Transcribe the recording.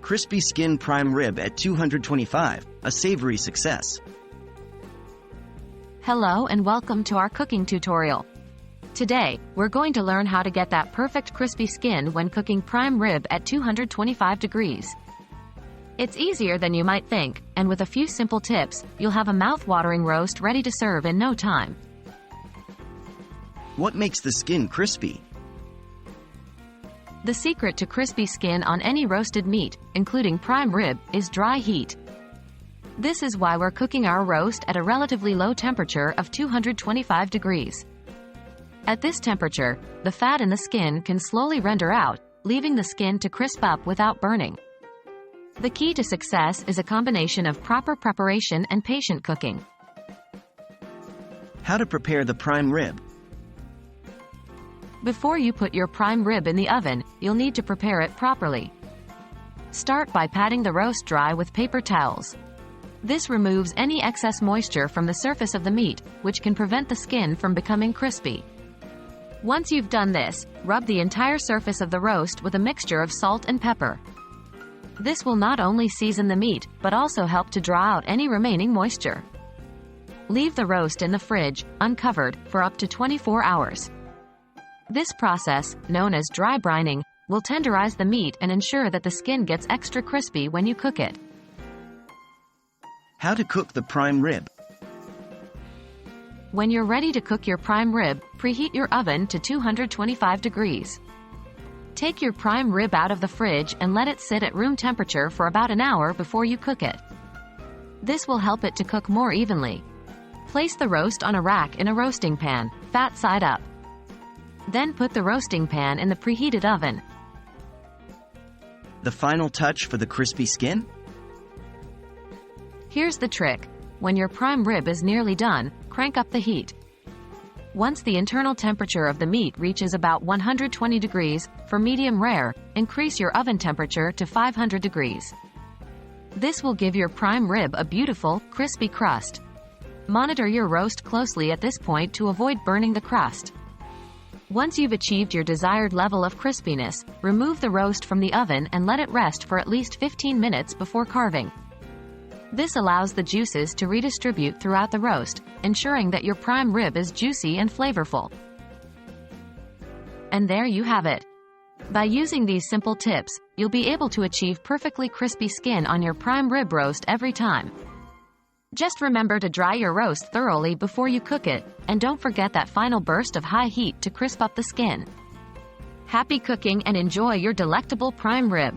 Crispy skin prime rib at 225, a savory success. Hello and welcome to our cooking tutorial. Today, we're going to learn how to get that perfect crispy skin when cooking prime rib at 225 degrees. It's easier than you might think, and with a few simple tips, you'll have a mouth-watering roast ready to serve in no time. What makes the skin crispy? The secret to crispy skin on any roasted meat, including prime rib, is dry heat. This is why we're cooking our roast at a relatively low temperature of 225 degrees. At this temperature, the fat in the skin can slowly render out, leaving the skin to crisp up without burning. The key to success is a combination of proper preparation and patient cooking. How to prepare the prime rib? Before you put your prime rib in the oven, you'll need to prepare it properly. Start by patting the roast dry with paper towels. This removes any excess moisture from the surface of the meat, which can prevent the skin from becoming crispy. Once you've done this, rub the entire surface of the roast with a mixture of salt and pepper. This will not only season the meat, but also help to draw out any remaining moisture. Leave the roast in the fridge, uncovered, for up to 24 hours. This process, known as dry brining, will tenderize the meat and ensure that the skin gets extra crispy when you cook it. How to cook the prime rib? When you're ready to cook your prime rib, preheat your oven to 225 degrees. Take your prime rib out of the fridge and let it sit at room temperature for about an hour before you cook it. This will help it to cook more evenly. Place the roast on a rack in a roasting pan, fat side up. Then put the roasting pan in the preheated oven. The final touch for the crispy skin? Here's the trick. When your prime rib is nearly done, crank up the heat. Once the internal temperature of the meat reaches about 120 degrees, for medium rare, increase your oven temperature to 500 degrees. This will give your prime rib a beautiful, crispy crust. Monitor your roast closely at this point to avoid burning the crust. Once you've achieved your desired level of crispiness, remove the roast from the oven and let it rest for at least 15 minutes before carving. This allows the juices to redistribute throughout the roast, ensuring that your prime rib is juicy and flavorful. And there you have it. By using these simple tips, you'll be able to achieve perfectly crispy skin on your prime rib roast every time. Just remember to dry your roast thoroughly before you cook it, and don't forget that final burst of high heat to crisp up the skin. Happy cooking and enjoy your delectable prime rib!